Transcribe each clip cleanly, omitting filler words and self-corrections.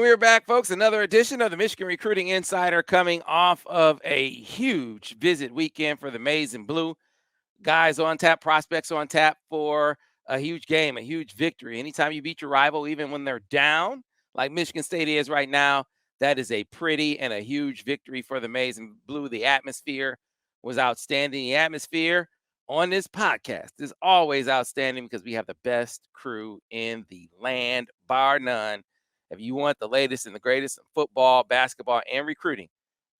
we're back, folks. Another edition of the Michigan Recruiting Insider coming off of a huge visit weekend for the Maize and Blue. Guys on tap, prospects on tap for a huge game, a huge victory. Anytime you beat your rival, even when they're down, like Michigan State is right now, that is a pretty and a huge victory for the Maize and Blue. The atmosphere was outstanding. The atmosphere on this podcast is always outstanding because we have the best crew in the land, bar none. If you want the latest and the greatest in football, basketball, and recruiting,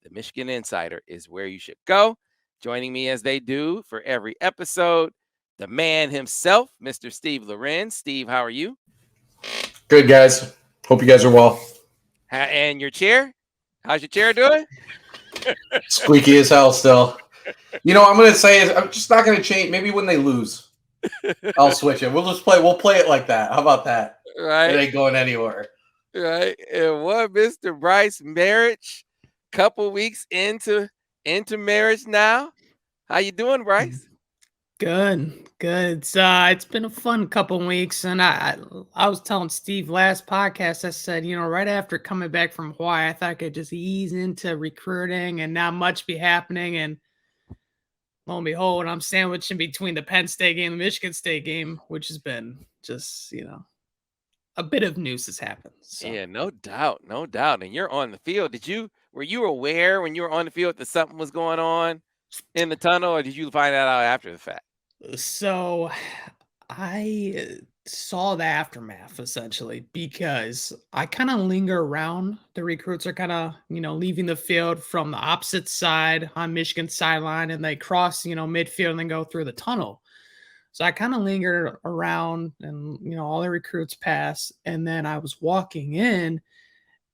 the Michigan Insider is where you should go. Joining me as they do for every episode, the man himself, Mr. Steve Lorenz. Steve, how are you? Good, guys. Hope you guys are well. And your chair? How's your chair doing? Squeaky as hell still. You know what I'm going to say is I'm just not going to change. Maybe when they lose, I'll switch it. We'll play it like that. How about that? Right. It ain't going anywhere. Right. And what Mr. Brice Marich, couple weeks into marriage now. How you doing, Brice? Good. It's been a fun couple weeks, and I was telling Steve last podcast, I said, right after coming back from Hawaii, I thought I could just ease into recruiting and not much be happening. And lo and behold, I'm sandwiched in between the Penn State game and the Michigan State game, which has been just, a bit of news has happened. So. Yeah, no doubt. And you're on the field. Were you aware when you were on the field that something was going on in the tunnel, or did you find that out after the fact? So I saw the aftermath essentially because I kind of linger around. The recruits are kind of, leaving the field from the opposite side on Michigan sideline, and they cross, midfield and then go through the tunnel. So I kind of lingered around and, all the recruits pass. And then I was walking in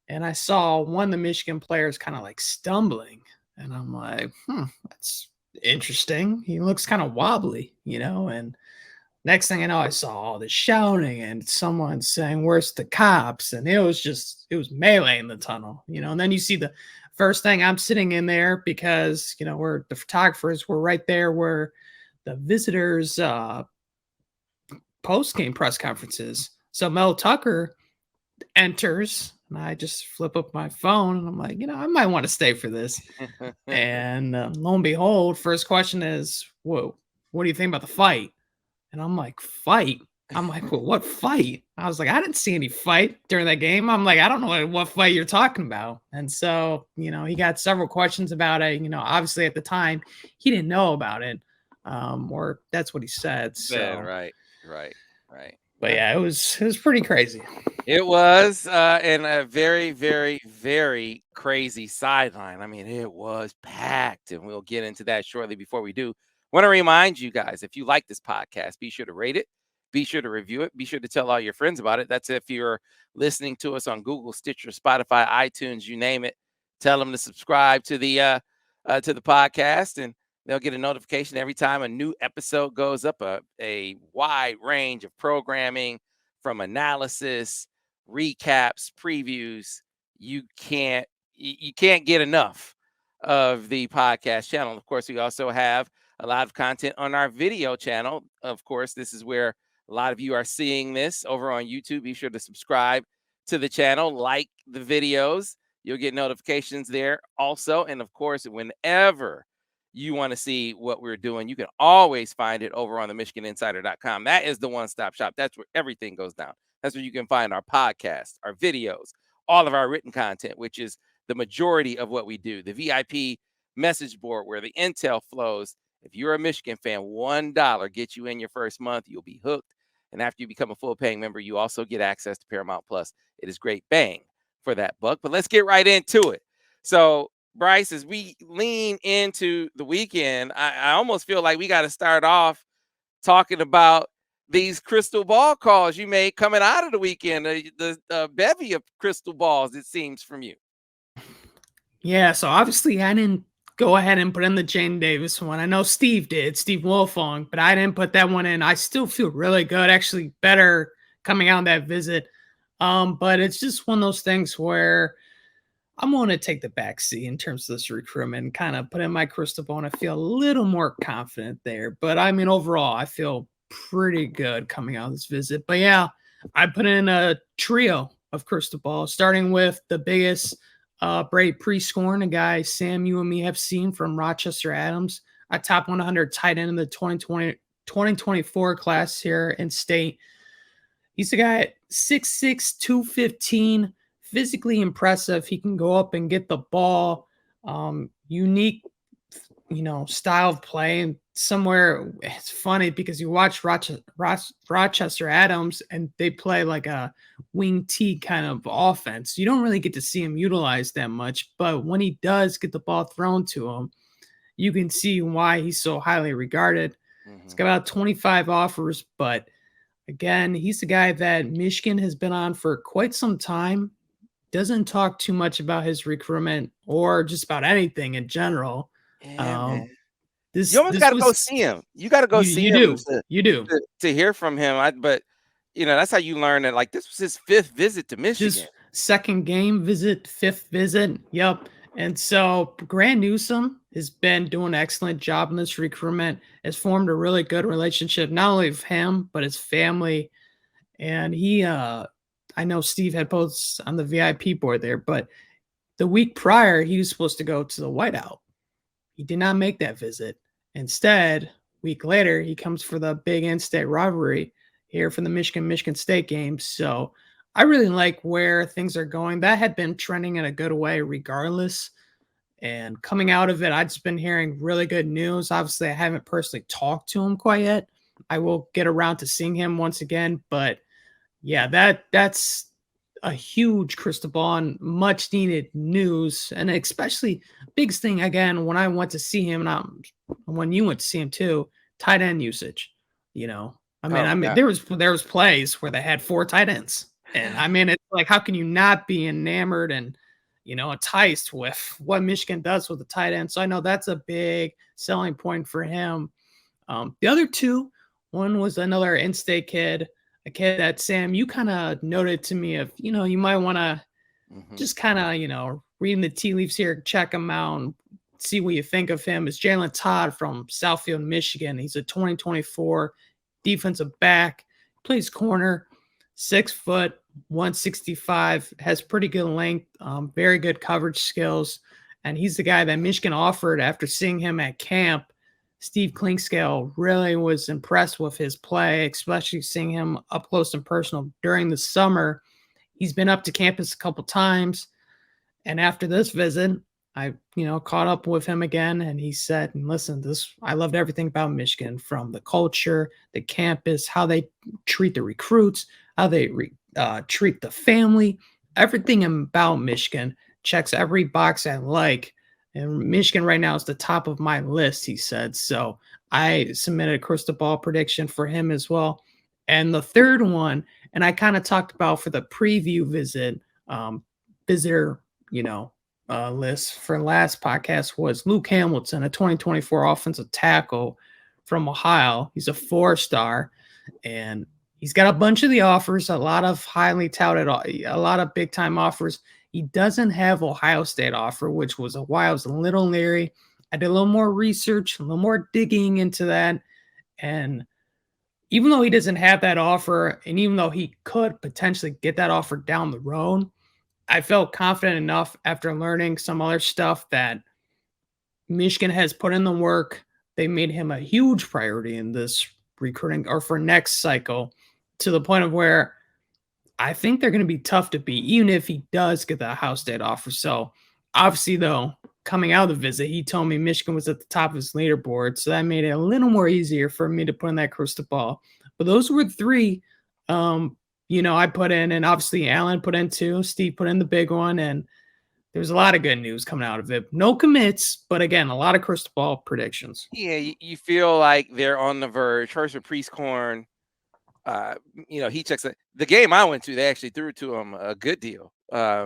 and I saw one of the Michigan players kind of like stumbling. And I'm like, that's interesting. He looks kind of wobbly, and next thing I know, I saw all this shouting and someone saying, "Where's the cops?" And it was melee in the tunnel, and then you see the first thing, I'm sitting in there because, we're the photographers were right there where the visitors post-game press conferences. So Mel Tucker enters, and I just flip up my phone, and I'm like, I might want to stay for this. And lo and behold, first question is, "Whoa, what do you think about the fight?" And I'm like, "Fight?" I'm like, "Well, what fight?" I was like, "I didn't see any fight during that game." I'm like, "I don't know what fight you're talking about." And so, he got several questions about it. Obviously at the time, he didn't know about it. Or that's what he said. So Right. But yeah, it was pretty crazy. It was, and a very, very, very crazy sideline. I mean, it was packed, and we'll get into that shortly. Before we do, I want to remind you guys, if you like this podcast, be sure to rate it, be sure to review it, be sure to tell all your friends about it. That's if you're listening to us on Google, Stitcher, Spotify, iTunes, you name it. Tell them to subscribe to the podcast, and they'll get a notification every time a new episode goes up. A wide range of programming, from analysis, recaps, previews. You can't get enough of the podcast channel. Of course, we also have a lot of content on our video channel. Of course, this is where a lot of you are seeing this over on YouTube. Be sure to subscribe to the channel, like the videos. You'll get notifications there also. And of course, whenever you want to see what we're doing, you can always find it over on the MichiganInsider.com. That is the one-stop shop. That's where everything goes down. That's where you can find our podcasts, our videos, all of our written content, which is the majority of what we do. The VIP message board where the intel flows. If you're a Michigan fan, $1 gets you in your first month. You'll be hooked. And after you become a full-paying member, you also get access to Paramount Plus. It is great bang for that buck. But let's get right into it. So, Brice, as we lean into the weekend, I almost feel like we got to start off talking about these crystal ball calls you made coming out of the weekend, the bevy of crystal balls, it seems, from you. Yeah, so obviously I didn't go ahead and put in the Jaden Davis one. I know Steve did, Steve Wolfong, but I didn't put that one in. I still feel really good, actually better coming out of that visit. But it's just one of those things where I'm going to take the backseat in terms of this recruitment and kind of put in my crystal ball, and I feel a little more confident there. But I mean, overall, I feel pretty good coming out of this visit. But yeah, I put in a trio of crystal ball, starting with the biggest break pre-scoring, a guy Sam, you and me have seen from Rochester Adams, a top 100 tight end in the 2024 class here in state. He's a guy at 6'6", 215, physically impressive. He can go up and get the ball. Unique, style of play. And somewhere it's funny because you watch Rochester Adams and they play like a wing T kind of offense. You don't really get to see him utilized that much, but when he does get the ball thrown to him, you can see why he's so highly regarded. He's got about 25 offers, but again, he's a guy that Michigan has been on for quite some time. Doesn't talk too much about his recruitment or just about anything in general. Yeah, man. You almost got to go see him. You got to go see him. You do. To hear from him. But that's how you learn that. Like, this was his 5th visit to Michigan. Just second game visit, 5th visit. Yep. And so Grant Newsome has been doing an excellent job in this recruitment, has formed a really good relationship, not only with him, but his family. And he, I know Steve had posts on the VIP board there, but the week prior, he was supposed to go to the Whiteout. He did not make that visit. Instead, a week later, he comes for the big in-state rivalry here for the Michigan State game. So I really like where things are going. That had been trending in a good way regardless. And coming out of it, I've just been hearing really good news. Obviously, I haven't personally talked to him quite yet. I will get around to seeing him once again. But yeah, that's a huge crystal ball and much needed news. And especially biggest thing, again, when I went to see him, and when you went to see him too, tight end usage. There was plays where they had 4 tight ends. And I mean, it's like, how can you not be enamored and, enticed with what Michigan does with the tight end? So I know that's a big selling point for him. The other 2, one was another in-state kid, a kid that, Sam, you kind of noted to me of, you might want to just kind of, reading the tea leaves here, check him out and see what you think of him. Is Jalen Todd from Southfield, Michigan. He's a 2024 defensive back, plays corner, 6 foot, 165, has pretty good length, very good coverage skills. And he's the guy that Michigan offered after seeing him at camp. Steve Klinkscale really was impressed with his play, especially seeing him up close and personal during the summer. He's been up to campus a couple times. And after this visit, I, caught up with him again, and he said, listen, I loved everything about Michigan, from the culture, the campus, how they treat the recruits, how they treat the family. Everything about Michigan checks every box I like. And Michigan right now is the top of my list, he said. So I submitted a crystal ball prediction for him as well. And the third one, and I kind of talked about for the preview visit, visitor, list for last podcast, was Luke Hamilton, a 2024 offensive tackle from Ohio. He's a 4-star, and he's got a bunch of the offers, a lot of highly touted, a lot of big time offers. He doesn't have Ohio State offer, which was why I was a little leery. I did a little more research, a little more digging into that. And even though he doesn't have that offer, and even though he could potentially get that offer down the road, I felt confident enough after learning some other stuff that Michigan has put in the work. They made him a huge priority in this recruiting, or for next cycle, to the point of where I think they're going to be tough to beat, even if he does get the Ohio State offer. So obviously, though, coming out of the visit, he told me Michigan was at the top of his leaderboard. So that made it a little more easier for me to put in that crystal ball. But those were 3, I put in, and obviously Alan put in 2, Steve put in the big one, and there's a lot of good news coming out of it. No commits, but again, a lot of crystal ball predictions. Yeah, you feel like they're on the verge. First with Priestcorn, he checks it. The game I went to, they actually threw to him a good deal.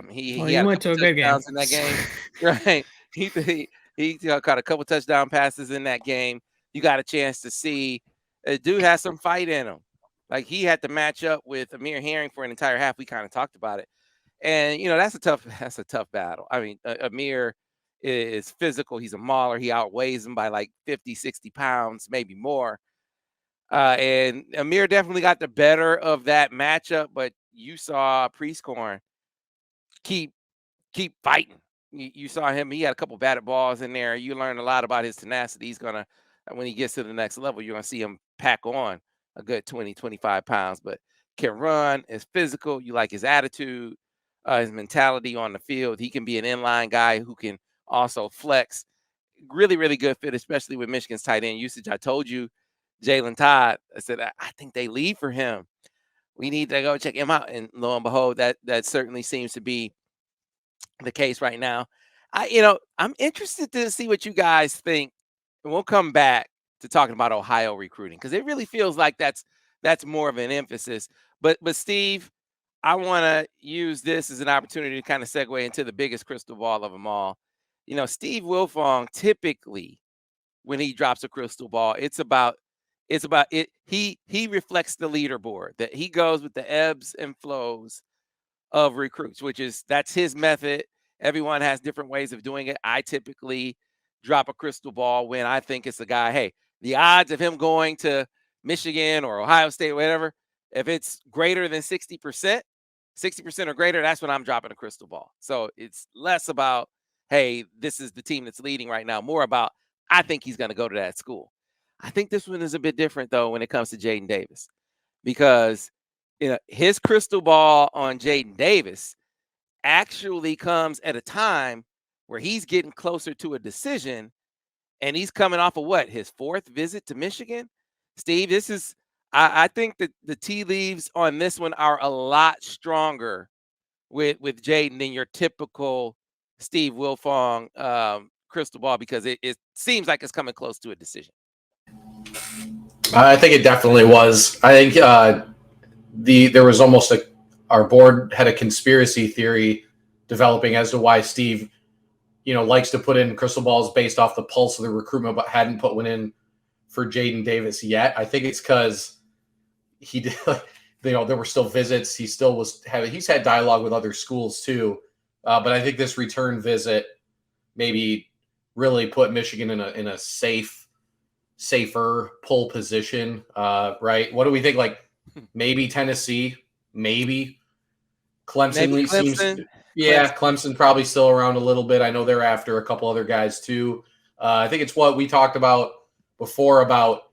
He went to a good game in that game, right? He caught a couple touchdown passes in that game. You got a chance to see a dude has some fight in him. Like, he had to match up with Amir Herring for an entire half. We kind of talked about it, and that's a tough battle. I mean, Amir is physical. He's a mauler. He outweighs him by like 50, 60 pounds, maybe more. And Amir definitely got the better of that matchup, but you saw Priestcorn keep fighting. You saw him. He had a couple batted balls in there. You learned a lot about his tenacity. He's gonna when he gets to the next level, you're gonna see him pack on a good 20, 25 pounds. But can run, is physical. You like his attitude, his mentality on the field. He can be an inline guy who can also flex. Really, really good fit, especially with Michigan's tight end usage. I told you, Jalen Todd. I said I think they leave for him. We need to go check him out. And lo and behold, that certainly seems to be the case right now. I'm interested to see what you guys think, and we'll come back to talking about Ohio recruiting because it really feels like that's more of an emphasis. But Steve, I want to use this as an opportunity to kind of segue into the biggest crystal ball of them all. Steve Wilfong typically, when he drops a crystal ball, it's about it. He reflects the leaderboard that he goes with the ebbs and flows of recruits, that's his method. Everyone has different ways of doing it. I typically drop a crystal ball when I think it's a guy, hey, the odds of him going to Michigan or Ohio State, whatever, if it's greater than 60%, 60% or greater, that's when I'm dropping a crystal ball. So it's less about, hey, this is the team that's leading right now, more about, I think he's going to go to that school. I think this one is a bit different, though, when it comes to Jaden Davis, because his crystal ball on Jaden Davis actually comes at a time where he's getting closer to a decision, and he's coming off of what, his fourth visit to Michigan. Steve, I think that the tea leaves on this one are a lot stronger with Jaden than your typical Steve Wilfong crystal ball, because it seems like it's coming close to a decision. I think it definitely was. I think there was almost our board had a conspiracy theory developing as to why Steve, likes to put in crystal balls based off the pulse of the recruitment, but hadn't put one in for Jaden Davis yet. I think it's because he did, there were still visits. He still he's had dialogue with other schools too. But I think this return visit maybe really put Michigan in a safer pull position. Right. What do we think? Like maybe Tennessee, maybe Clemson seems. Yeah, Clemson probably still around a little bit. I know they're after a couple other guys too. I think it's what we talked about before about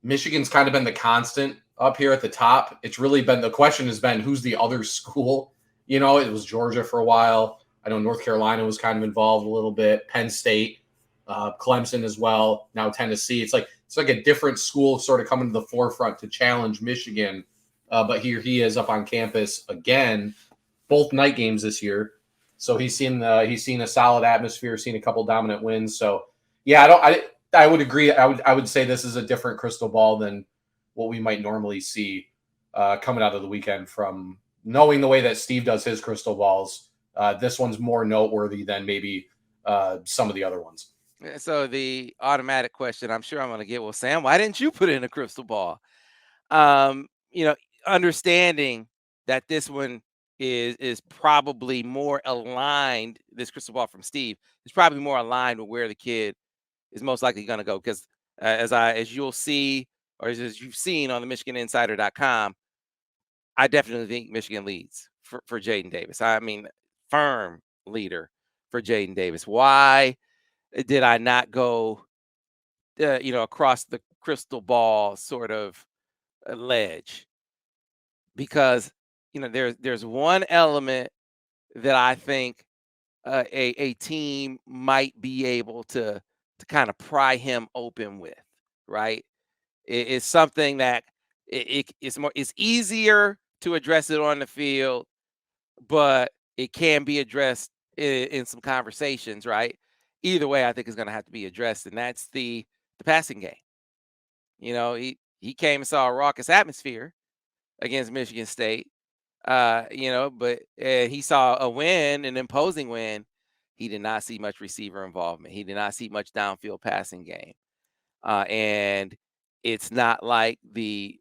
Michigan's kind of been the constant up here at the top. It's really been, the question has been, who's the other school? It was Georgia for a while. I know North Carolina was kind of involved a little bit. Penn State, Clemson as well. Now Tennessee. It's like a different school sort of coming to the forefront to challenge Michigan. But here he is up on campus again, both night games this year. So he's seen a solid atmosphere, seen a couple dominant wins. So yeah, I would agree. I would say this is a different crystal ball than what we might normally see coming out of the weekend from knowing the way that Steve does his crystal balls. This one's more noteworthy than maybe some of the other ones. So the automatic question I'm sure I'm going to get, well, Sam, why didn't you put in a crystal ball? Understanding that this one is probably more aligned, this crystal ball from Steve is probably more aligned with where the kid is most likely going to go. Because as you'll see, or as you've seen on the MichiganInsider.com, I definitely think Michigan leads for Jaden Davis. I mean, firm leader for Jaden Davis. Why did I not go, across the crystal ball sort of ledge? Because, there's one element that I think a team might be able to kind of pry him open with, right? It's something that it's easier to address it on the field, but it can be addressed in some conversations, right? Either way, I think it's going to have to be addressed, and that's the passing game. He came and saw a raucous atmosphere against Michigan State, but he saw a win, an imposing win. He did not see much receiver involvement. He did not see much downfield passing game, and it's not like the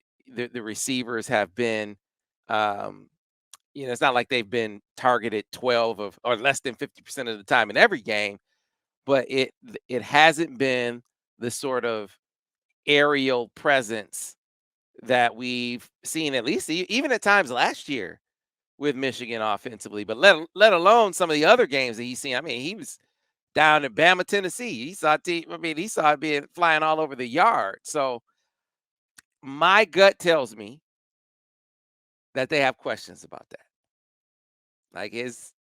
receivers have been. It's not like they've been targeted 12 of or less than 50% of the time in every game, but it hasn't been the sort of aerial presence that we've seen, at least even at times last year with Michigan offensively, but let alone some of the other games that he's seen. I mean, he was down in Bama, Tennessee. He saw it being flying all over the yard. So my gut tells me that they have questions about that. Like,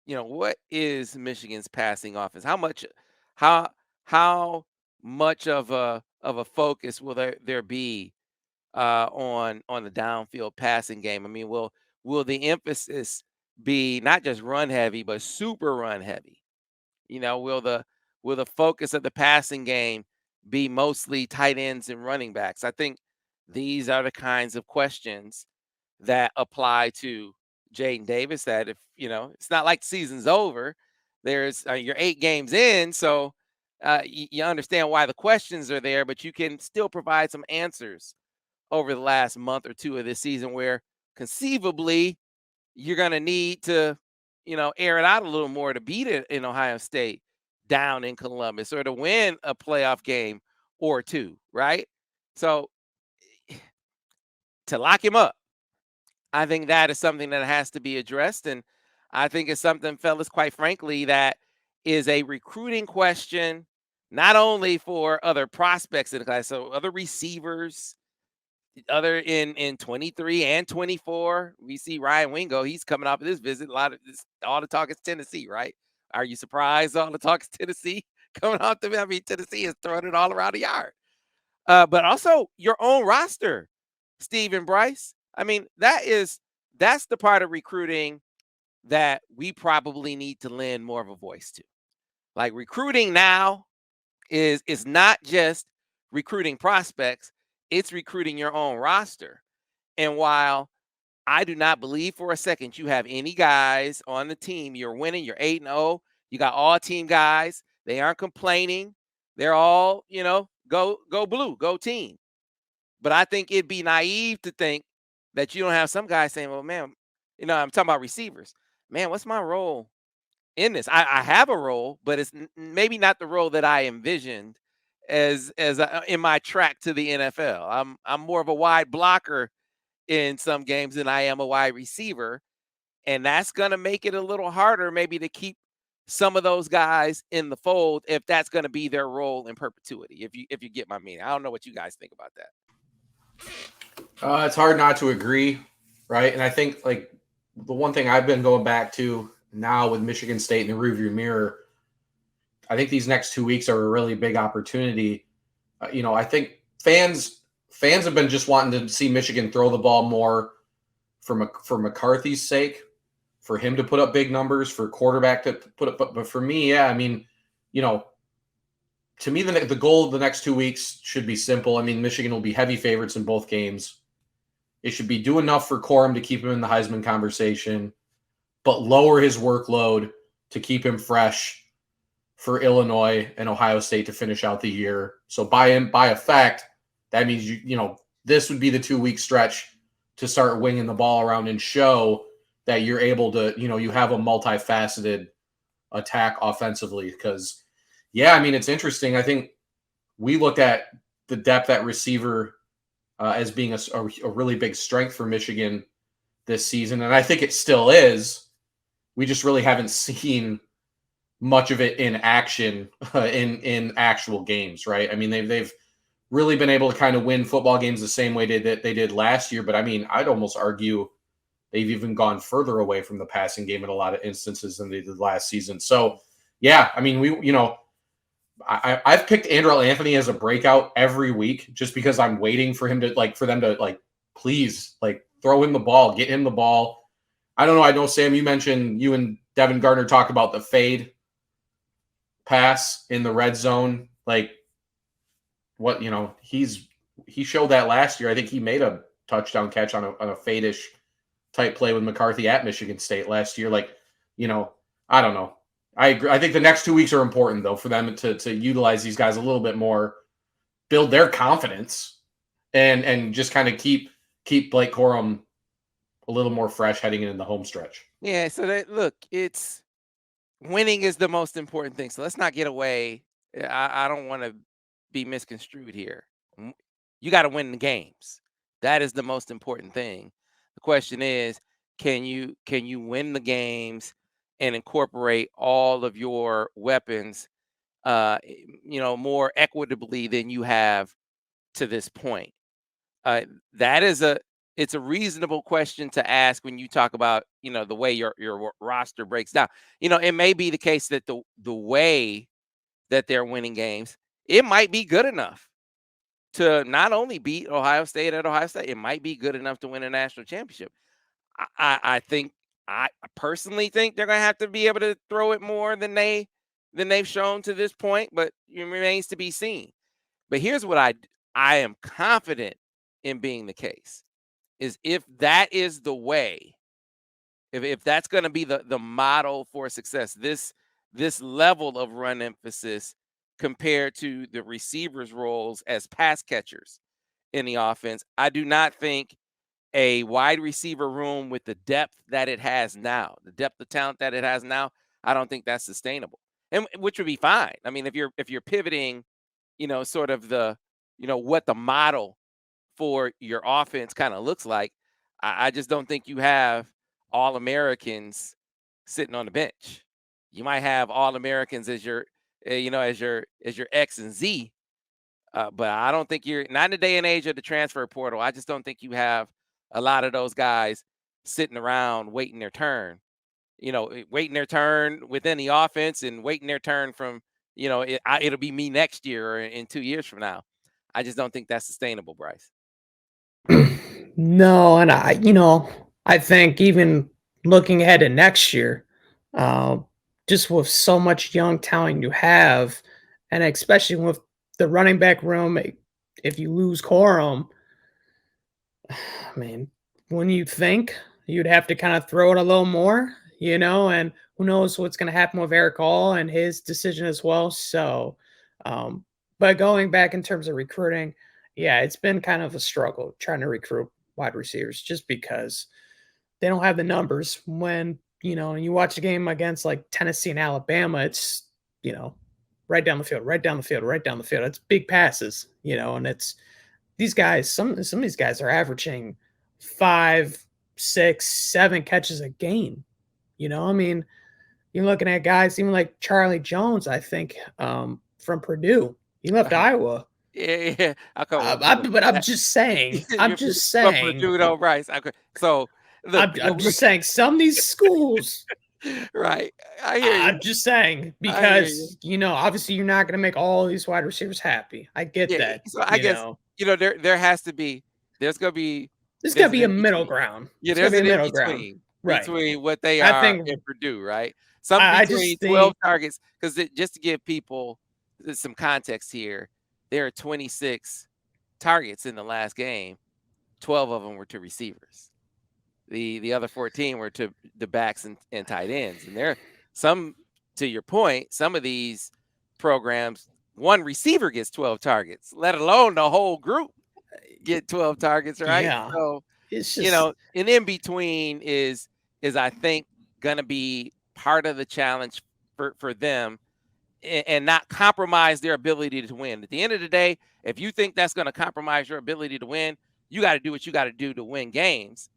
what is Michigan's passing offense? How how much of a focus will there be on the downfield passing game? I mean, will the emphasis be not just run heavy, but super run heavy? Will the focus of the passing game be mostly tight ends and running backs? I think these are the kinds of questions that apply to Jaden Davis. That if it's not like the season's over. There's you're 8 games in, so you understand why the questions are there, but you can still provide some answers over the last month or two of this season, where conceivably you're going to need to, air it out a little more to beat it in Ohio State down in Columbus, or to win a playoff game or two, right? So to lock him up, I think that is something that has to be addressed. And I think it's something, fellas, quite frankly, that is a recruiting question, not only for other prospects in the class, so other receivers, other in 23 and 24. We see Ryan Wingo. He's coming off of this visit. All the talk is Tennessee, right? Are you surprised all the talk is Tennessee coming off the? I mean, Tennessee is throwing it all around the yard. But also your own roster, Steve and Brice. I mean, that's the part of recruiting that we probably need to lend more of a voice to. Like, recruiting now is not just recruiting prospects, it's recruiting your own roster. And while I do not believe for a second you have any guys on the team, you're winning, you're 8-0, you got all team guys, they aren't complaining. They're all, go blue, go team. But I think it'd be naive to think that you don't have some guys saying, well, man, I'm talking about receivers. Man, what's my role in this? I have a role, but it's maybe not the role that I envisioned as in my track to the NFL. I'm more of a wide blocker in some games than I am a wide receiver, and that's going to make it a little harder maybe to keep some of those guys in the fold if that's going to be their role in perpetuity. If you get my meaning. I don't know what you guys think about that. It's hard not to agree, right? And I think, like, the one thing I've been going back to now with Michigan State in the rearview mirror, I think these next 2 weeks are a really big opportunity. I think fans have been just wanting to see Michigan throw the ball more for McCarthy's sake, for him to put up big numbers, for quarterback to put up. But for me, yeah, I mean, to me, the goal of the next 2 weeks should be simple. I mean, Michigan will be heavy favorites in both games. It should be do enough for Corum to keep him in the Heisman conversation, but lower his workload to keep him fresh for Illinois and Ohio State to finish out the year. So by effect, that means this would be the 2-week stretch to start winging the ball around and show that you're able to, you have a multifaceted attack offensively. Because, yeah, I mean, it's interesting. I think we looked at the depth at receiver as being a really big strength for Michigan this season, and I think it still is. We just really haven't seen much of it in action in actual games, right? I mean, they've really been able to kind of win football games the same way that they did last year, but I mean, I'd almost argue they've even gone further away from the passing game in a lot of instances than they did last season. So, yeah, I mean, I've picked Andrel Anthony as a breakout every week just because I'm waiting for him to for them to please throw him the ball, get him the ball. I don't know. I know, Sam, you mentioned you and Devin Gardner talked about the fade pass in the red zone. He showed that last year. I think he made a touchdown catch on a fade-ish type play with McCarthy at Michigan State last year. I don't know. I agree. I think the next 2 weeks are important, though, for them to utilize these guys a little bit more, build their confidence, and just kind of keep Blake Corum a little more fresh heading into the home stretch. Yeah, so it's winning is the most important thing. So let's not get away. I don't want to be misconstrued here. You got to win the games. That is the most important thing. The question is, can you win the games and incorporate all of your weapons, more equitably than you have to this point? Uh, that is it's a reasonable question to ask when you talk about, the way your roster breaks down. It may be the case that the way that they're winning games, it might be good enough to not only beat Ohio State at Ohio State, it might be good enough to win a national championship. I think I personally think they're gonna have to be able to throw it more than they've shown to this point, but it remains to be seen. But here's what I am confident in being the case is if that is the way, if that's going to be the model for success, this level of run emphasis compared to the receivers' roles as pass catchers in the offense, I do not think a wide receiver room with the depth that it has now, the depth of talent that it has now, I don't think that's sustainable. And which would be fine. I mean, if you're pivoting, sort of what the model for your offense kind of looks like, I just don't think you have all Americans sitting on the bench. You might have all Americans as your, as your X and Z, but I don't think you're not in the day and age of the transfer portal. I just don't think you have a lot of those guys sitting around waiting their turn. Waiting their turn within the offense and waiting their turn from, it'll be me next year or in 2 years from now. I just don't think that's sustainable, Brice. No, and I think even looking ahead to next year, uh, just with so much young talent you have, and especially with the running back room, if you lose Corum, I mean, when you think you'd have to kind of throw it a little more, and who knows what's going to happen with Eric All and his decision as well. So, but going back in terms of recruiting, yeah, it's been kind of a struggle trying to recruit wide receivers just because they don't have the numbers. When, and you watch a game against like Tennessee and Alabama, it's, right down the field, right down the field, right down the field. It's big passes, and it's these guys, some of these guys are averaging 5, 6, 7 catches a game. I mean, you're looking at guys even like Charlie Jones, I think, from Purdue. He left Iowa. Yeah. But I'm just saying. I'm just From saying. Purdue, though, Bryce. Okay. So look, I'm just saying. Some of these schools. Right. I hear you. I'm just saying because obviously you're not going to make all these wide receivers happy. I get that. So I guess there has to be. There's going to be. There's got to be a middle ground. Yeah, there's an in between. Right. Between what they are in Purdue, right? Some between 12 targets, because just to give people some context here, there are 26 targets in the last game. 12 of them were to receivers. The other 14 were to the backs and tight ends. And there, some, to your point, some of these programs, one receiver gets 12 targets, let alone the whole group get 12 targets, right? Yeah. So, it's just, an in between is I think going to be part of the challenge for them, and not compromise their ability to win. At the end of the day, if you think that's going to compromise your ability to win, you got to do what you got to do to win games.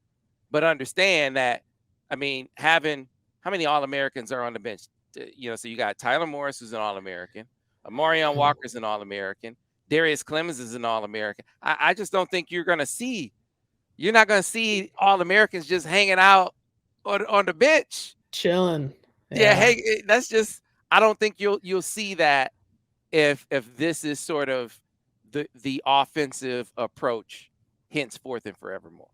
But understand that, I mean, having how many All-Americans are on the bench? So you got Tyler Morris, who's an All-American. Marion Walker's an All-American. Darius Clemens is an All-American. I just don't think you're not going to see All-Americans just hanging out on the bench. Chilling. Yeah, hey, that's just, I don't think you'll see that if this is sort of the offensive approach henceforth and forevermore.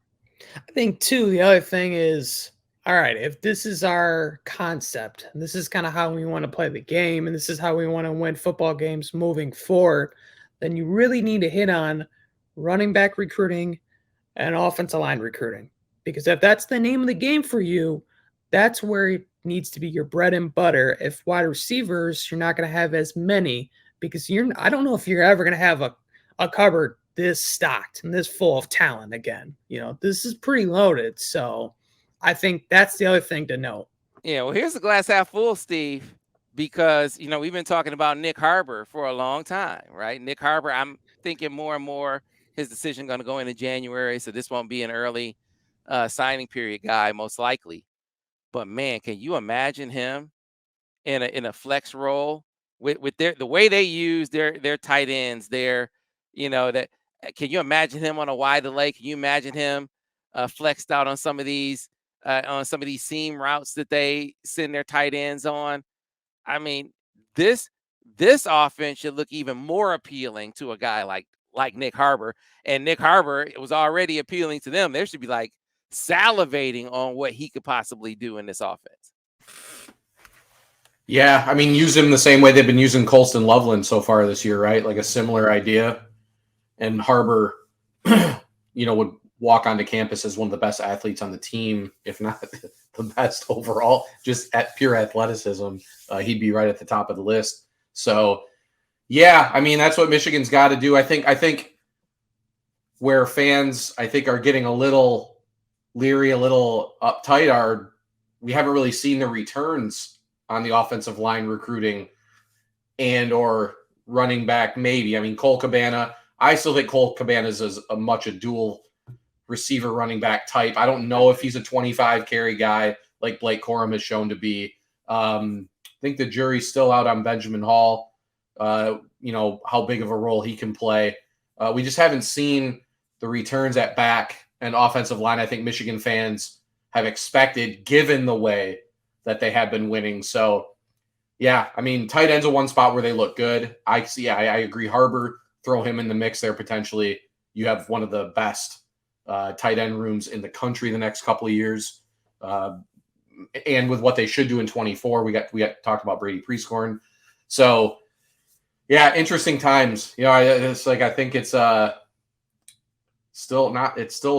I think too, the other thing is, all right, if this is our concept, and this is kind of how we want to play the game, and this is how we want to win football games moving forward, then you really need to hit on running back recruiting and offensive line recruiting. Because if that's the name of the game for you, that's where it needs to be your bread and butter. If wide receivers, you're not going to have as many, because I don't know if you're ever going to have a cupboard this stocked and this full of talent again. This is pretty loaded. So I think that's the other thing to note. Yeah, well, here's the glass half full, Steve, because, we've been talking about Nick Harbor for a long time, right? Nick Harbor, I'm thinking more and more his decision going to go into January, so this won't be an early signing period guy, most likely. But man, can you imagine him in a flex role with the way they use their tight ends, that can you imagine him on a wide delay? Can you imagine him flexed out on some of these seam routes that they send their tight ends on? I mean, this this offense should look even more appealing to a guy like Nick Harbor. And Nick Harbor, it was already appealing to them. They should be like salivating on what he could possibly do in this offense. Yeah, I mean, use him the same way they've been using Colston Loveland so far this year, right? Like a similar idea. And Harbor, would walk onto campus as one of the best athletes on the team, if not the best overall, just at pure athleticism. He'd be right at the top of the list. So, yeah, I mean, that's what Michigan's got to do. I think where fans, I think, are getting a little leery, a little uptight we haven't really seen the returns on the offensive line recruiting and or running back maybe. I mean, Cole Cabana, I still think Cole Cabana is a dual receiver running back type. I don't know if he's a 25 carry guy like Blake Corum has shown to be. I think the jury's still out on Benjamin Hall, how big of a role he can play. We just haven't seen the returns at back and offensive line I think Michigan fans have expected given the way that they have been winning. So, yeah, I mean, tight end's a one spot where they look good. I agree. Harbor, throw him in the mix there potentially. You have one of the best tight end rooms in the country the next couple of years. And with what they should do in 24, we got talked about Brady Prescorn. So, yeah, interesting times. It's like I think it's still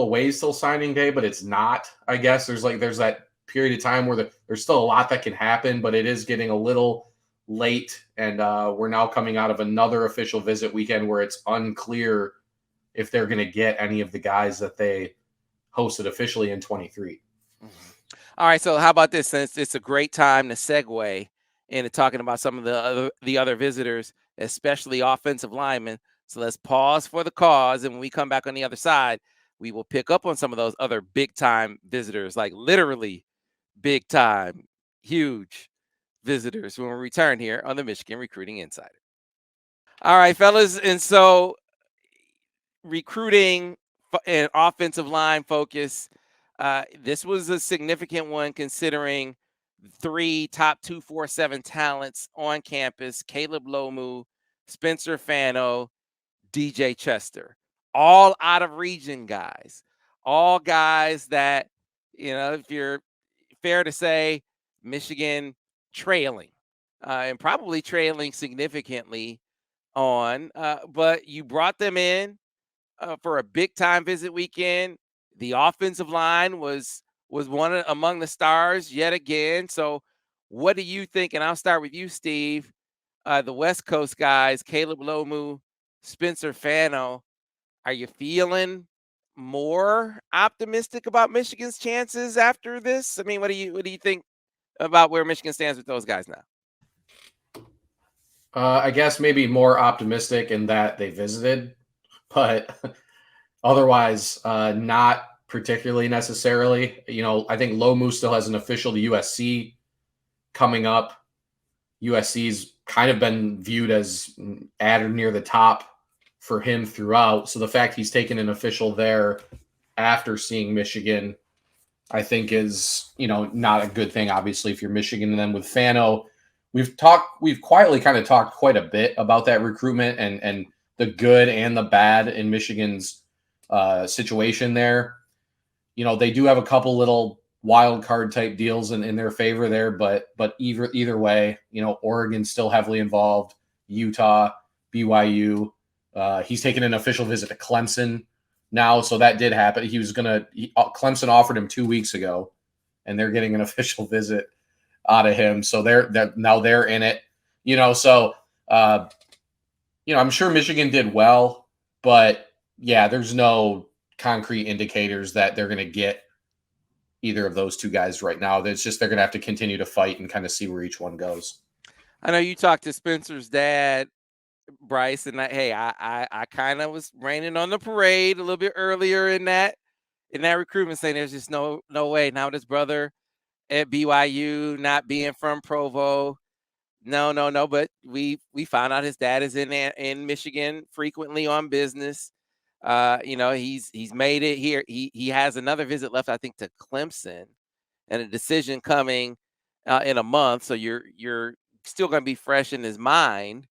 a ways till signing day, but it's not. I guess there's that period of time where there's still a lot that can happen, but it is getting a little late, and we're now coming out of another official visit weekend where it's unclear if they're going to get any of the guys that they hosted officially in 23. Mm-hmm. All right, so how about this? Since it's a great time to segue into talking about some of the other visitors, especially offensive linemen. So let's pause for the cause, and when we come back on the other side, we will pick up on some of those other big-time visitors, like literally big-time, huge visitors when we return here on the Michigan Recruiting Insider. All right, fellas, and so recruiting and offensive line focus, this was a significant one considering 3 top 247 talents on campus: Caleb Lomu, Spencer Fano, DJ Chester, all out of region guys, all guys that, if you're fair to say, Michigan trailing and probably trailing significantly on, but you brought them in for a big time visit weekend. The offensive line was one among the stars yet again. So what do you think? And I'll start with you, Steve. The West Coast guys, Caleb Lomu, Spencer Fano, are you feeling more optimistic about Michigan's chances after this? I mean, what do you think about where Michigan stands with those guys now? I guess maybe more optimistic in that they visited, but otherwise not particularly necessarily. I think Lomu still has an official to USC coming up. USC's kind of been viewed as at or near the top for him throughout. So the fact he's taken an official there after seeing Michigan, I think is, not a good thing, obviously, if you're Michigan. And then with Fano, we've quietly kind of talked quite a bit about that recruitment and the good and the bad in Michigan's situation there. They do have a couple little wild card type deals in their favor there, but either way, Oregon's still heavily involved, Utah, BYU. He's taken an official visit to Clemson now, so that did happen. Clemson offered him 2 weeks ago, and they're getting an official visit out of him. So now they're in it, So I'm sure Michigan did well, but yeah, there's no concrete indicators that they're going to get either of those two guys right now. It's just they're going to have to continue to fight and kind of see where each one goes. I know you talked to Spencer's dad Brice, and I kind of was raining on the parade a little bit earlier in that recruitment, saying there's just no way. Now this brother at BYU, not being from Provo, no. But we found out his dad is in Michigan frequently on business. He's made it here. He has another visit left, I think, to Clemson, and a decision coming in a month. So you're still going to be fresh in his mind.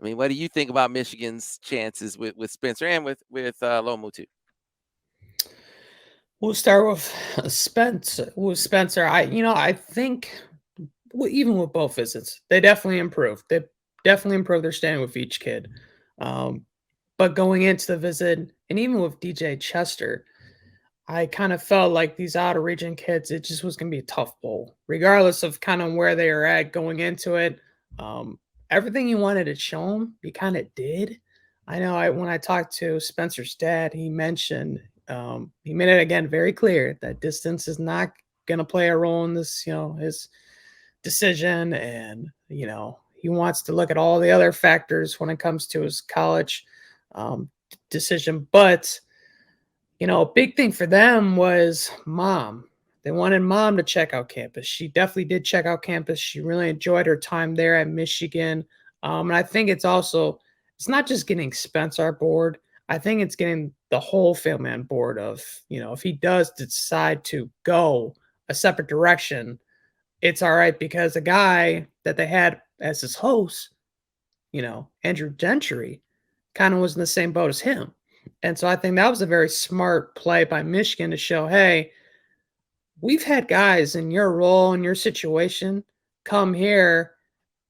I mean, what do you think about Michigan's chances with Spencer and with Lomu too? We'll start with Spencer. With Spencer, I think even with both visits, they definitely improved. They definitely improved their standing with each kid. Um, but going into the visit, and even with DJ Chester, I kind of felt like these out of region kids, it just was going to be a tough bowl, regardless of kind of where they were at going into it. Um, Everything you wanted to show them, you kind of did. I know when I talked to Spencer's dad, he mentioned, he made it again very clear that distance is not going to play a role in this, his decision. And, he wants to look at all the other factors when it comes to his college decision. But, a big thing for them was mom. They wanted mom to check out campus. She definitely did check out campus. She really enjoyed her time there at Michigan. And I think it's not just getting Spencer on board. I think it's getting the whole family on board of, if he does decide to go a separate direction, it's all right because a guy that they had as his host, Andrew Gentry, kind of was in the same boat as him. And so I think that was a very smart play by Michigan to show, hey, we've had guys in your role, in your situation, come here.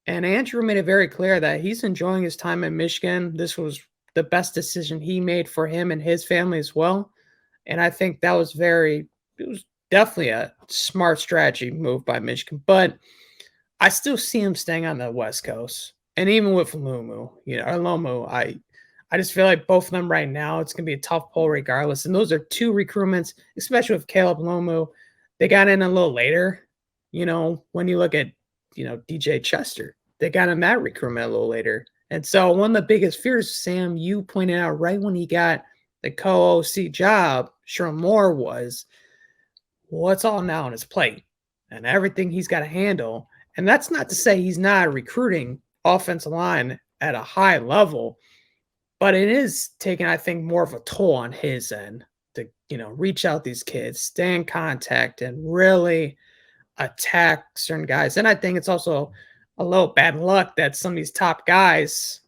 And Andrew made it very clear that he's enjoying his time in Michigan. This was the best decision he made for him and his family as well. And I think that was it was definitely a smart strategy move by Michigan. But I still see him staying on the West Coast. And even with Lomu, I just feel like both of them right now, it's going to be a tough pull regardless. And those are two recruitments, especially with Caleb Lomu. They got in a little later, when you look at, DJ Chester, they got in that recruitment a little later. And so one of the biggest fears, Sam, you pointed out right when he got the co-OC job, Sherman Moore, was what's all now on his plate and everything he's got to handle. And that's not to say he's not recruiting offensive line at a high level, but it is taking, I think, more of a toll on his end to, reach out these kids, stay in contact, and really attack certain guys. And I think it's also a little bad luck that some of these top guys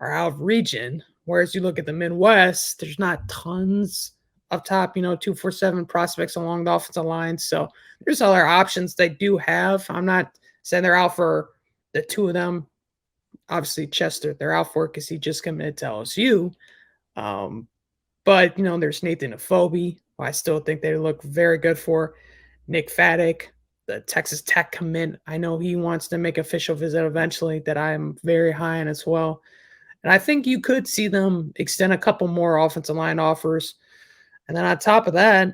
are out of region. Whereas you look at the Midwest, there's not tons of top, 247 prospects along the offensive line. So there's other options they do have. I'm not saying they're out for the two of them. Obviously, Chester, they're out for because he just committed to LSU. But, there's Nathan Afobe, who I still think they look very good for. Nick Faddick, the Texas Tech commit. I know he wants to make official visit eventually that I'm very high on as well. And I think you could see them extend a couple more offensive line offers. And then on top of that,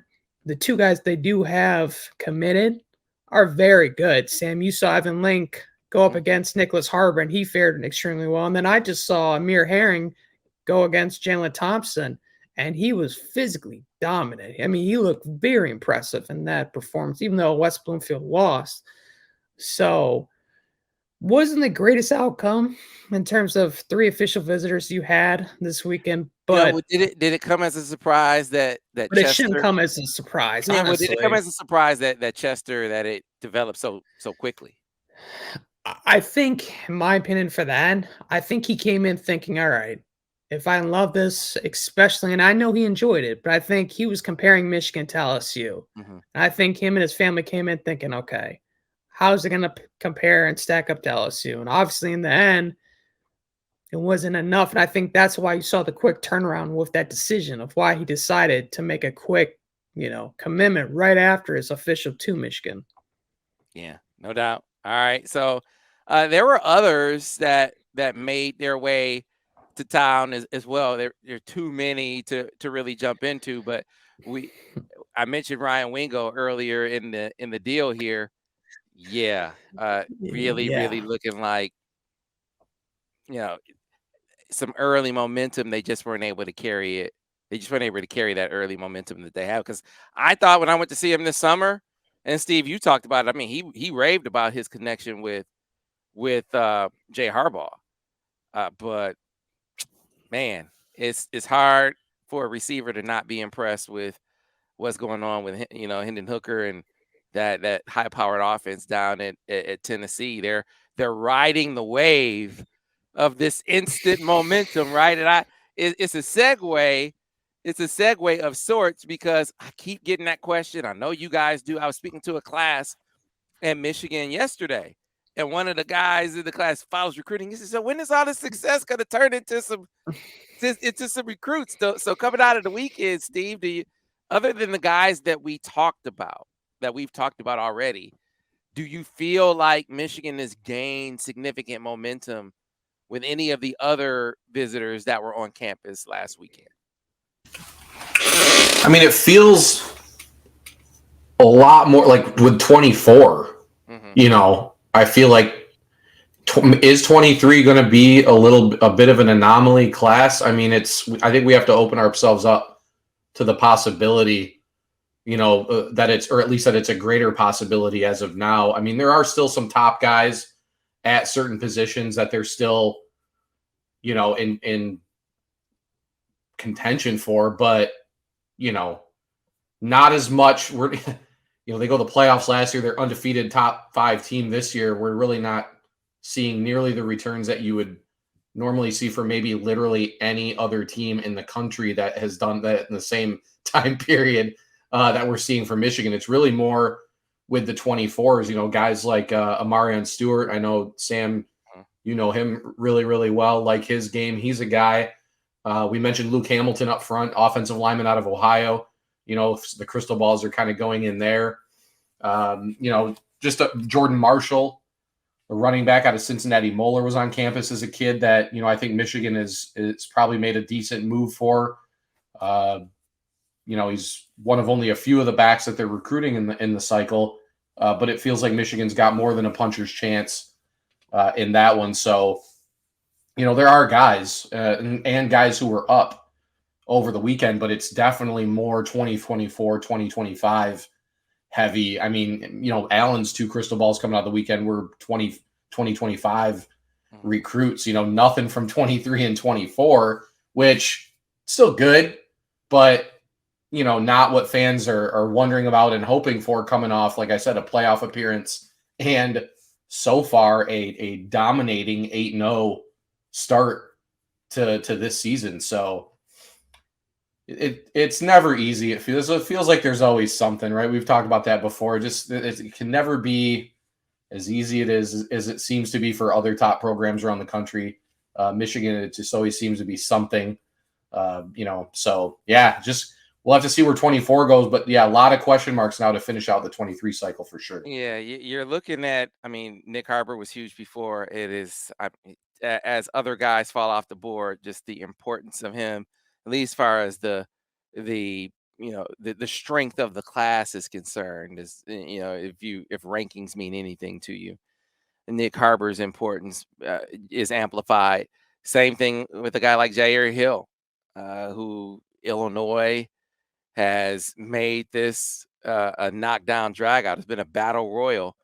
the two guys they do have committed are very good. Sam, you saw Evan Link go up against Nicholas Harbor, and he fared extremely well. And then I just saw Amir Herring go against Jalen Thompson, and he was physically dominant. I mean, he looked very impressive in that performance, even though West Bloomfield lost. So wasn't the greatest outcome in terms of 3 official visitors you had this weekend, but did it come as a surprise that but Chester? it shouldn't come as a surprise, Yeah, honestly. did it come as a surprise that Chester that it developed so quickly? I think, in my opinion, for that, I think he came in thinking, all right, if I love this, especially, and I know he enjoyed it, but I think he was comparing Michigan to LSU. Mm-hmm. I think him and his family came in thinking, okay, how's it going to compare and stack up to LSU? And obviously, in the end, it wasn't enough. And I think that's why you saw the quick turnaround with that decision of why he decided to make a quick, commitment right after his official to Michigan. Yeah, no doubt. All right. So there were others that made their way to town as well. There are too many to really jump into, but I mentioned Ryan Wingo earlier in the deal here. Yeah. Really Yeah. really looking like, some early momentum. They just weren't able to carry it. They just weren't able to carry that early momentum that they have. Because I thought when I went to see him this summer, and Steve, you talked about it. I mean, he raved about his connection with Jay Harbaugh. But man, it's hard for a receiver to not be impressed with what's going on with Hendon Hooker and that high powered offense down at Tennessee. They're riding the wave of this instant momentum, right? And it's a segue. It's a segue of sorts because I keep getting that question. I know you guys do. I was speaking to a class at Michigan yesterday, and one of the guys in the class follows recruiting. He said, "So when is all this success going to turn into some recruits?" So coming out of the weekend, Steve, do you, other than the guys that we've talked about already, do you feel like Michigan has gained significant momentum with any of the other visitors that were on campus last weekend? I mean, it feels a lot more like with 24. I feel like is 23 going to be a bit of an anomaly class? I mean, I think we have to open ourselves up to the possibility, that it's, or at least that it's a greater possibility as of now. I mean, there are still some top guys at certain positions that they're still, in contention for, but, not as much. We're, they go to the playoffs last year. They're undefeated top 5 team this year. We're really not seeing nearly the returns that you would normally see for maybe literally any other team in the country that has done that in the same time period that we're seeing for Michigan. It's really more with the 24s, guys like Amarian Stewart. I know, Sam, you know him really, really well, like his game. He's a guy. We mentioned Luke Hamilton up front, offensive lineman out of Ohio. The crystal balls are kind of going in there. Just Jordan Marshall, a running back out of Cincinnati Moeller, was on campus as a kid that, I think Michigan is probably made a decent move for. He's one of only a few of the backs that they're recruiting in the cycle. But it feels like Michigan's got more than a puncher's chance in that one. So, there are guys and guys who were up over the weekend, but it's definitely more 2024, 2025 heavy. I mean, Allen's 2 crystal balls coming out the weekend were 2025 recruits, nothing from 23 and 24, which still good, but, not what fans are wondering about and hoping for coming off, like I said, a playoff appearance and so far a dominating 8-0 start to this season. So it's never easy. It feels like there's always something, right? We've talked about that before. It can never be as easy as it seems to be for other top programs around the country. Michigan, it just always seems to be something, so yeah, we'll have to see where 24 goes, but yeah, a lot of question marks now to finish out the 23 cycle for sure. Yeah, you're looking at, I mean, Nick Harbor was huge before. It is, as other guys fall off the board, just the importance of him, at least as far as the strength of the class is concerned, is, if rankings mean anything to you, Nick Harbor's importance is amplified. Same thing with a guy like Jair Hill, who Illinois has made this a knockdown dragout. It's been a battle royal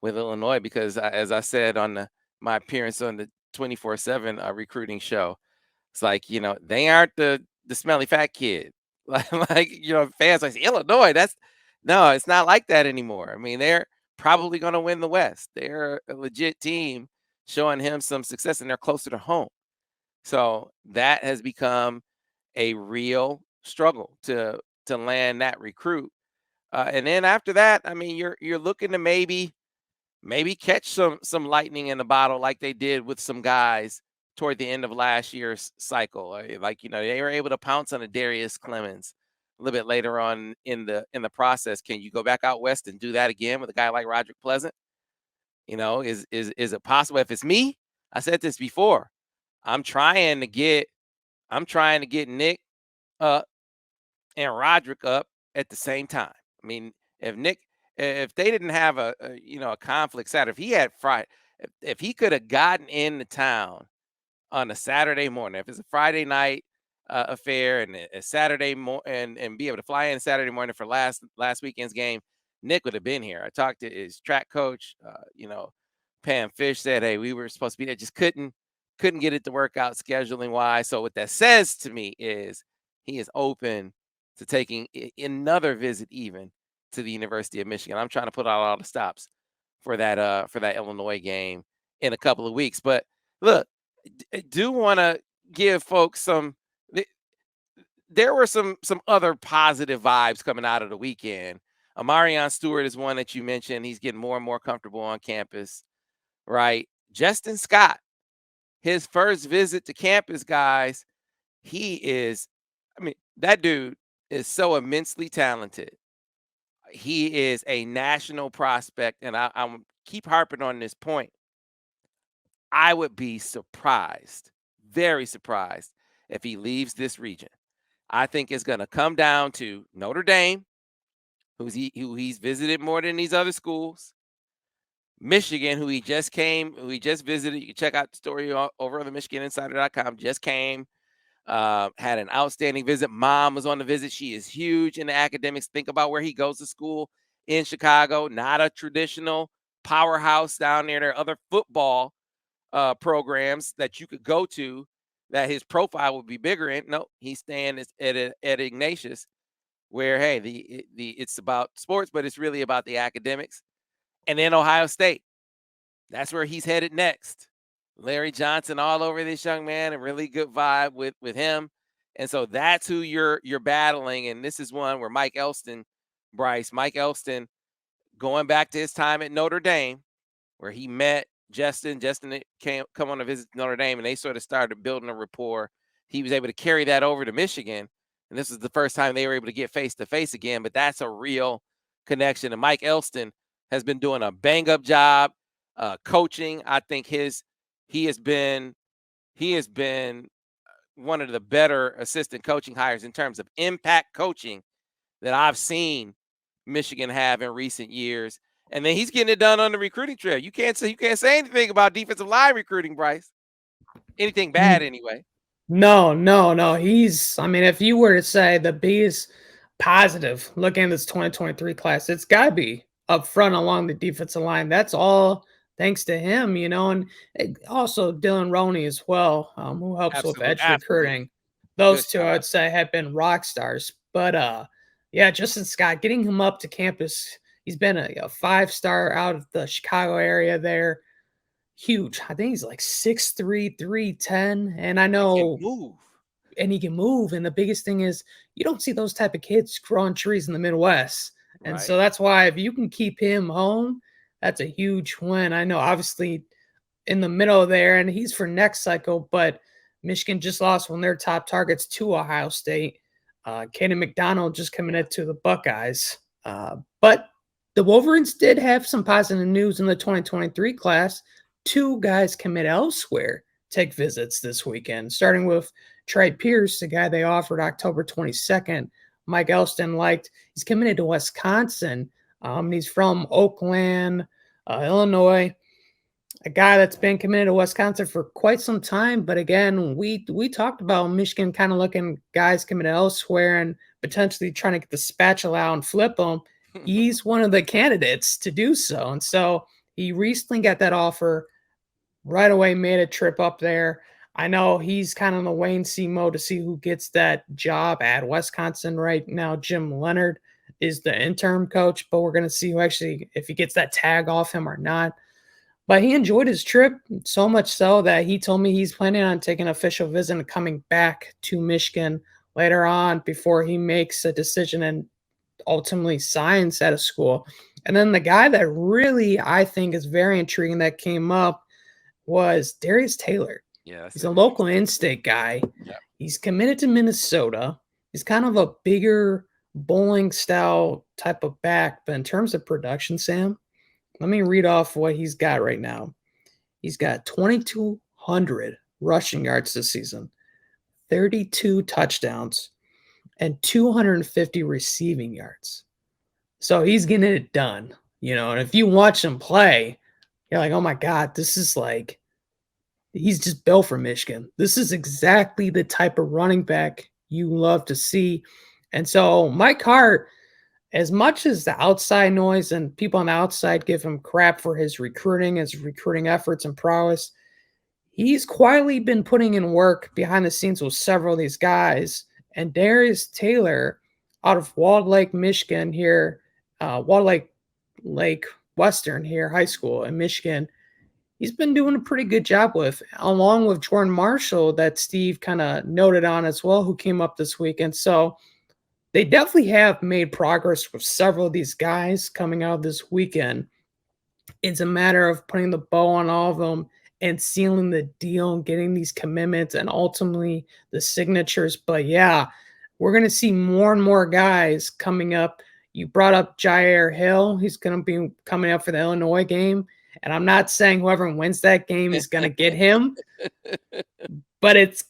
with Illinois because, as I said on my appearance on the 24/7 recruiting show, it's like, they aren't the smelly fat kid. Fans like Illinois. No, it's not like that anymore. I mean, they're probably going to win the West. They're a legit team showing him some success, and they're closer to home. So that has become a real struggle to land that recruit. And then after that, I mean, you're looking to maybe catch some lightning in the bottle like they did with some guys toward the end of last year's cycle. They were able to pounce on a Darius Clemens a little bit later on in the process. Can you go back out west and do that again with a guy like Roderick Pleasant? Is it possible? If it's me, I said this before, I'm trying to get Nick up and Roderick up at the same time. I mean, if they didn't have a conflict Saturday, if he had Friday, if he could have gotten into town on a Saturday morning. If it's a Friday night affair and a Saturday and be able to fly in Saturday morning for last weekend's game, Nick would have been here. I talked to his track coach. Pam Fish said, "Hey, we were supposed to be there, just couldn't get it to work out scheduling wise." So what that says to me is he is open to taking another visit even to the University of Michigan. I'm trying to put out all the stops for that Illinois game in a couple of weeks. But look, I do want to give folks some. There were some other positive vibes coming out of the weekend. Amarion Stewart is one that you mentioned. He's getting more and more comfortable on campus, right? Justin Scott, his first visit to campus, guys, that dude is so immensely talented. He is a national prospect, and I'm keep harping on this point. I would be surprised, very surprised, if he leaves this region. I think it's going to come down to Notre Dame, who he's visited more than these other schools. Michigan, who he just visited. You can check out the story over on the MichiganInsider.com. Just came, had an outstanding visit. Mom was on the visit. She is huge in the academics. Think about where he goes to school in Chicago. Not a traditional powerhouse down there. There are other football programs that you could go to that his profile would be bigger in. No, he's staying at Ignatius, where it's about sports, but it's really about the academics. And then Ohio State, that's where he's headed next. Larry Johnson all over this young man, a really good vibe with him. And so that's who you're battling. And this is one where Mike Elston, going back to his time at Notre Dame, where he met Justin come on a visit to Notre Dame, and they sort of started building a rapport. He was able to carry that over to Michigan, and this is the first time they were able to get face-to-face again, but that's a real connection. And Mike Elston has been doing a bang-up job coaching. I think he has been one of the better assistant coaching hires in terms of impact coaching that I've seen Michigan have in recent years. And then he's getting it done on the recruiting trail. You can't say anything about defensive line recruiting, Brice. Anything bad, anyway. No. If you were to say the biggest positive looking at this 2023 class, it's got to be up front along the defensive line. That's all thanks to him, and also Dylan Roney as well, who helps with edge recruiting. Those two, I would say, have been rock stars. But Justin Scott, getting him up to campus. He's been a 5-star out of the Chicago area there. Huge. I think he's like 6'3", 310. And I know he can move. And the biggest thing is you don't see those type of kids growing trees in the Midwest. Right. And so that's why if you can keep him home, that's a huge win. I know obviously in the middle there, and he's for next cycle, but Michigan just lost one of their top targets to Ohio State. Caden McDonald just committed to the Buckeyes. But the Wolverines did have some positive news in the 2023 class. 2 guys commit elsewhere take visits this weekend, starting with Trey Pierce, the guy they offered October 22nd. Mike Elston he's committed to Wisconsin. He's from Oakland, Illinois, a guy that's been committed to Wisconsin for quite some time. But again, we talked about Michigan kind of looking guys committed elsewhere and potentially trying to get the spatula out and flip them. He's one of the candidates to do so. And so he recently got that offer, right away made a trip up there. I know he's kind of in the wait and see mode to see who gets that job at Wisconsin right now. Jim Leonard is the interim coach, but we're going to see who actually, if he gets that tag off him or not. But he enjoyed his trip so much so that he told me he's planning on taking an official visit and coming back to Michigan later on before he makes a decision and ultimately signs at a school. And then the guy that really I think is very intriguing that came up was Darius Taylor. Yeah, he's a local in-state guy. Yeah. He's committed to Minnesota. He's kind of a bigger bowling style type of back, but in terms of production, Sam, let me read off what he's got right now. He's got 2,200 rushing yards this season, 32 touchdowns, and 250 receiving yards. So he's getting it done, and if you watch him play, you're like, oh my God, this is like he's just built for Michigan. This is exactly the type of running back you love to see. And so Mike Hart, as much as the outside noise and people on the outside give him crap for his recruiting efforts and prowess, he's quietly been putting in work behind the scenes with several of these guys. And Darius Taylor out of Walled Lake, Michigan here, Walled Lake Western here, high school in Michigan, he's been doing a pretty good job with, along with Jordan Marshall that Steve kind of noted on as well, who came up this week. And so they definitely have made progress with several of these guys coming out this weekend. It's a matter of putting the bow on all of them and sealing the deal and getting these commitments and ultimately the signatures. But yeah, we're going to see more and more guys coming up. You brought up Jair Hill. He's going to be coming up for the Illinois game. And I'm not saying whoever wins that game is going to get him, but it's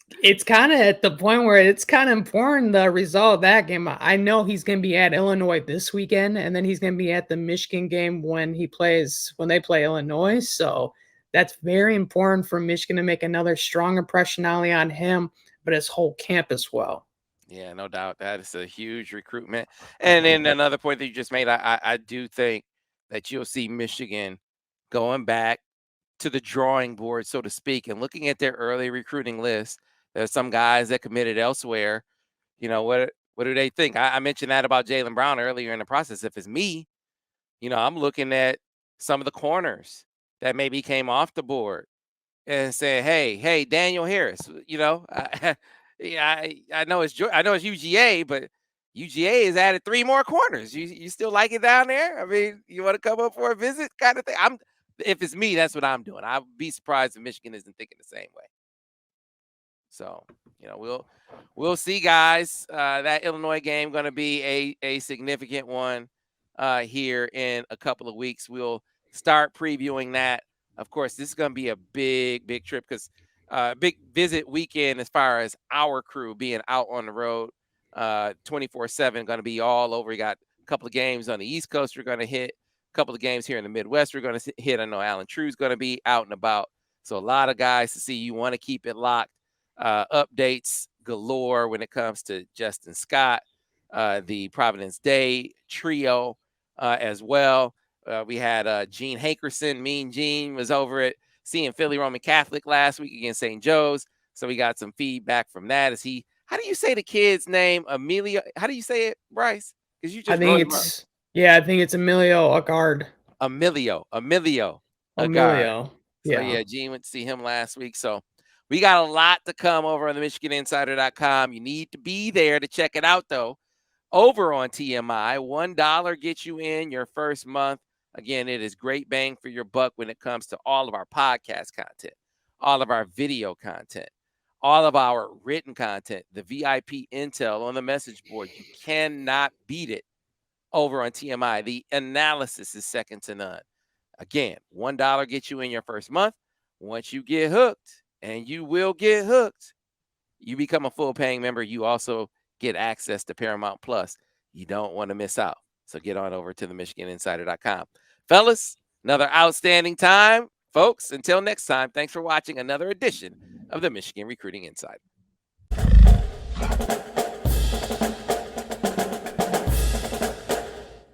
kind of at the point where it's kind of important the result of that game. I know he's going to be at Illinois this weekend, and then he's going to be at the Michigan game when they play Illinois. So that's very important for Michigan to make another strong impression not only on him, but his whole camp as well. Yeah, no doubt. That is a huge recruitment. And then another point that you just made, I do think that you'll see Michigan going back to the drawing board, so to speak, and looking at their early recruiting list. There's some guys that committed elsewhere. What do they think? I mentioned that about Jaylen Brown earlier in the process. If it's me, I'm looking at some of the corners that maybe came off the board and saying, hey, Daniel Harris, yeah, I know it's UGA, but UGA has added 3 more corners. You still like it down there? I mean, you want to come up for a visit, kind of thing. If it's me, that's what I'm doing. I'd be surprised if Michigan isn't thinking the same way. So, we'll see, guys. That Illinois game going to be a significant one here in a couple of weeks. We'll start previewing that. Of course, this is going to be a big trip because big visit weekend as far as our crew being out on the road 24/7, going to be all over. We got a couple of games on the East Coast we're going to hit, a couple of games here in the Midwest we're going to hit. I know Alan True's going to be out and about. So a lot of guys to see. You want to keep it locked. Updates galore when it comes to Justin Scott, the Providence Day trio as well. We had Gene Hankerson, Mean Gene, was over at seeing Philly Roman Catholic last week against St. Joe's. So we got some feedback from that. How do you say the kid's name? Emilio? How do you say it, Brice? Because you just I think it's Emilio Agard. Emilio Agard. So yeah, Gene went to see him last week. So we got a lot to come over on the MichiganInsider.com. You need to be there to check it out, though. Over on TMI, $1 gets you in your first month. Again, it is great bang for your buck when it comes to all of our podcast content, all of our video content, all of our written content, the VIP intel on the message board. You cannot beat it over on TMI. The analysis is second to none. Again, $1 gets you in your first month. Once you get hooked, and you will get hooked, you become a full paying member. You also get access to Paramount Plus. You don't want to miss out. So get on over to the MichiganInsider.com. Fellas, another outstanding time. Folks, until next time, thanks for watching another edition of the Michigan Recruiting Insider.